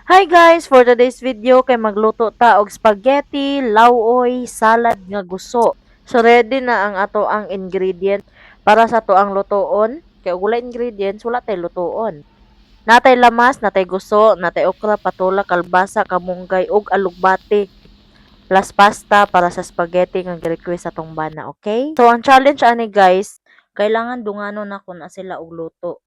Hi guys! For today's video kay magluto ta og spaghetti, lauoy, salad nga guso. So ready na ang ato ang ingredient para sa to ang lutoon. Kay og wala ingredients wala tay lutoon. Natay lamas, natay guso, natay okra, patola, kalbasa, kamunggay ug alugbati. Plus pasta para sa spaghetti nga gi-request atong bana, okay? So ang challenge ani guys, kailangan dunganon na kun sila og luto.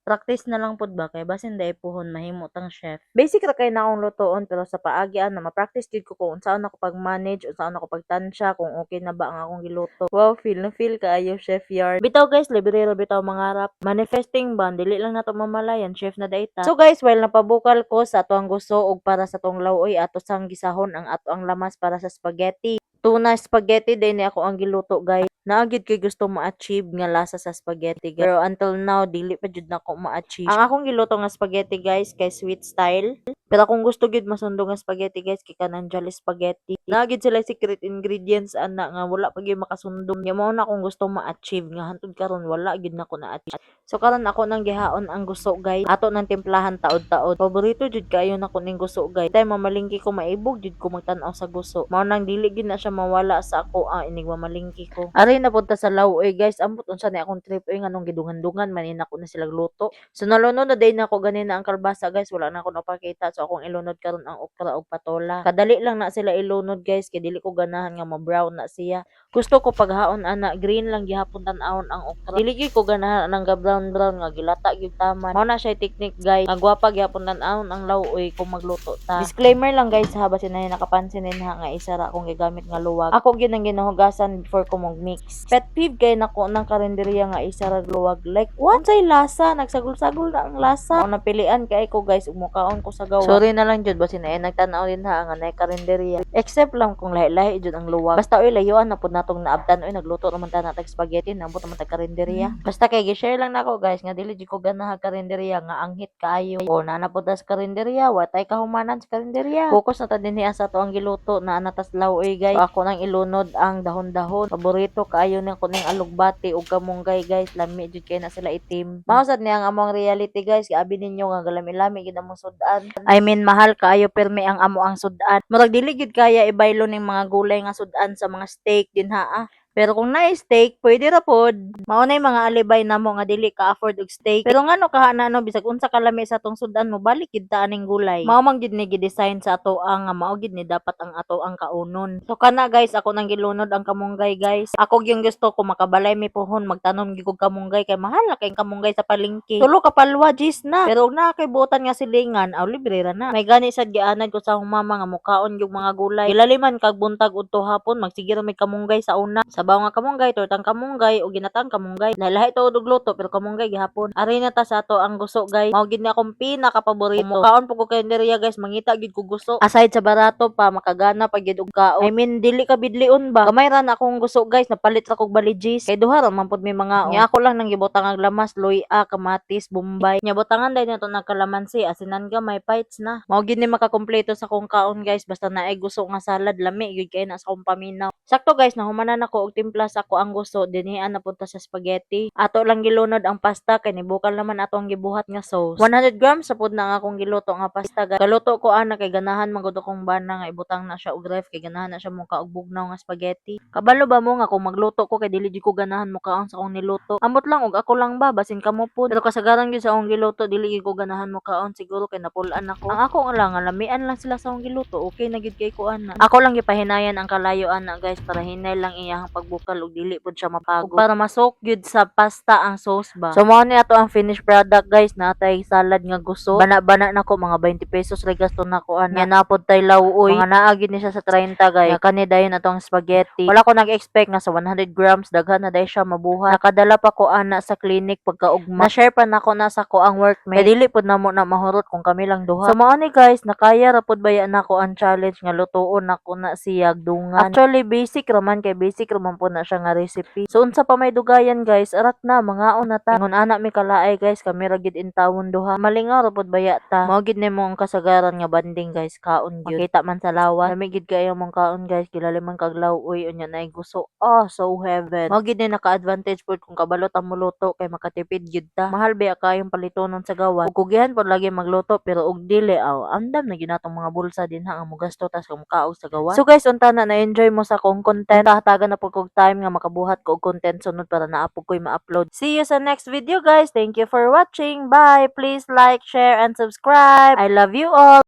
Practice na lang pud ba kay basin dai puhon mahimo tang chef. Basic ra kay na akong lutoon pero sa paagi na ma-practice gid ko kung unsaon ako pag-manage, unsaon ako pagtansya, kung okay na ba ang akong giluto. Wow, feel na feel kaayo chef yard. Bitaw guys, libre ra bitaw mangarap. Manifesting ba dili lang nato mamalayan, chef na dayta. So guys, while napabukal ko sa ato ang gusto ug para sa tong laway ato sang gisahon ang ato ang lamas para sa spaghetti. Tuna spaghetti din ni ako ang giluto guys. Naagid kay gusto ma-achieve nga lasa sa spaghetti guys. Pero until now dili pa jud nako ma-achieve. Ang akong giluto nga spaghetti guys kay sweet style. Pero kung gusto gid masundo nga spaghetti guys kay kanang jolly spaghetti. Naagid sila secret ingredients ana nga wala pa gyud makasundo. Nga mao na akong gusto ma-achieve nga hantud karon wala gid nako na-achieve. So karon ako nang gihaon ang gusto guys. Ato nang timplahan taod-taod. Paborito jud kayo nako ning gusto guys. Tay mamalingki ko maibog jud ko magtan-aw sa gusto. Mao nang dili gid na siya mawala sa ako inig mamalingki ko. Ari na punta sa Lauoy guys, ambot unsa ni akong trip nganong gidungan-dungan manin ako na sila luto. So nalunod na day na ako ganina ang kalbasa guys, wala na ako napakita. So akong ilunod karon ang okra ug patola. Kadali lang na sila ilunod guys kay dili ko ganahan nga ma-brown na siya. Gusto ko paghaon ana green lang gihapon tan-awon ang okra. Dili gyud ko ganahan nang ga brown nga gilata gyud taman. Mao na siya technique guys. Nagwapa gyapon tan-awon ang Lauoy kung magluto ta. Disclaimer lang guys ha basin na nakapansin din ha nga isa ra akong gigamit nga luwag. Ako gyud ang ginahugasan before ko mag-mix. Pet peeve kay nako ng karinderya nga isa ra luwag. Like what say lasa nagsagol-sagol na ang lasa. Ako napilian kay ko guys umukaon ko sa gawa. Sorry na lang jud basin na nagtan-aw din ha nga nay karinderya. Except lang kung lahi-lahi jud ang luwag. Basta oy layuan na pud natong naabtan oy nagluto naman ta natag spaghetti nambot naman ta karinderya. Basta kay gi-share lang nako guys nga dili jud ko ganahan karinderya nga anghit kaayo. O na pud sa karinderya watay kahumanan sa karinderya. Focus na ta dinhi sa to ang giluto na anatas lauoy guys. So, ako nang ilunod ang dahon-dahon. Paborito kaayo ning kuning alugbati ug kamunggay guys. Lami jud kay na sila itim. Mausad ni ang among reality guys. Abi ninyo nga galami-lami gid among sudan. I mean mahal kaayo permi ang amo ang sudan. Murag dili gid kaya ibaylo ning mga gulay nga sudan sa mga steak din ha. Pero kung na-steak, pwede ra pod. Mao na mga alibay namo nga dili ka afford og steak. Pero ngano kahana no bisag unsa kalami sa atong sudan mo balik gid ta aning gulay. Mao man gid ni gi-design sa ato ang nga mao gid ni dapat ang ato ang kaunon. So kana guys, ako nang gilunod ang kamunggay guys. Ako gyung gusto ko makabalay mi pohon magtanom gyud kog kamunggay kay mahal na kay kamunggay sa palengke. Tulo ka palwa gis na. Pero og na kay butan nga silingan, aw libre ra na. May gani sad gianad ko sa akong mama nga mukaon yung mga gulay. Gilaliman kag buntag udto hapon magsigiro may kamunggay sa una. Sabaw nga kamunggay, tortang kamunggay o ginatang kamunggay. Lahi-lahi to og luto pero kamunggay gihapon. Ari na ta sa ato ang gusto guys. Mao gid ni akong pinaka paborito. Mukaon po ko kay Neria guys, mangita gid ko gusto. Aside sa barato pa makagana pa gid og kaon. I mean dili ka bidlion ba. Gamay ra na akong gusto guys, napalit ra kog balijis. Kay duha ra man pud may mga nya ako lang nang gibutang ang lamas, luya, kamatis, bombay. Nya butangan dai nato nagkalamansi, asinan gamay pites na. Mao gid ni makakompleto sa kong kaon guys, basta naay gusto nga salad lami gyud kay na sa akong paminaw. Sakto guys, nahumanan ako og timpla sa ako ang gusto dinhian na punta sa spaghetti. Ato lang gilunod ang pasta kay nibukal naman ato ang gibuhat nga sauce. 100 grams sa pud na nga akong giluto nga pasta guys. Kaluto ko ana kay ganahan magud akong bana nga ibutang na siya og ref kay ganahan na siya muka og bugnaw nga spaghetti. Kabalo ba mo nga kung magluto ko kay dili ko ganahan mukaon sa akong niluto. Ambot lang og ako lang ba basin kamo pud. Pero kasagaran gyud sa akong giluto dili ko ganahan mukaon siguro kay napulan ako. Ang ako lang lamian lang sila sa akong giluto. Okay na gyud kay ko ana. Ako lang gipahinayan ang kalayo ana guys para hinay lang iyang pagbukal ug dili pud siya mapagod. Para masok gyud sa pasta ang sauce ba. So mao ni ato ang finished product guys, natay salad nga gusto. Bana-bana nako mga 20 pesos ra gaston nako ana. Nya napod tay lawuoy. Mga naa gyud ni siya sa 30 guys. Nya kani dayon atong spaghetti. Wala ko nag-expect nga sa 100 grams daghan na day siya mabuhat. Nakadala pa ko ana sa clinic pagkaugma. Na-share pa nako na sa ko ang workmate. Kay dili pud namo na mahurot kung kami lang duha. So mao ni guys, nakaya ra pud baya nako ang challenge nga lutuon nako na siyag dungan. Actually basic ra man kay basic ra man po na siya nga recipe. So unsa pa may dugayan guys, arat na mangaon na ta. Ingon ana mi kalaay guys, kami ra gid in tawon duha. Malingaw ra pod baya ta. Mao gid nimo ang kasagaran nga banding guys, kaon gyud. Makita man sa lawas. Lami gid kayo mong kaon guys, kilala man kag lawoy unya nay gusto. Oh, so heaven. Mao gid ni naka-advantage pod kung kabalot ang muluto kay makatipid gyud ta. Mahal ba kayong palitonon sa gawas. Ug kugihan pod lagi magluto pero og dili aw. Andam na ginatong mga bulsa din ha ang mogasto tas mukaog sa gawas. So guys, unta na-enjoy mo sa kong content. Hatagan na po kog time nga makabuhat ko og content sunod para naapog ko'y ma-upload. See you sa next video guys. Thank you for watching. Bye. Please like, share, and subscribe. I love you all.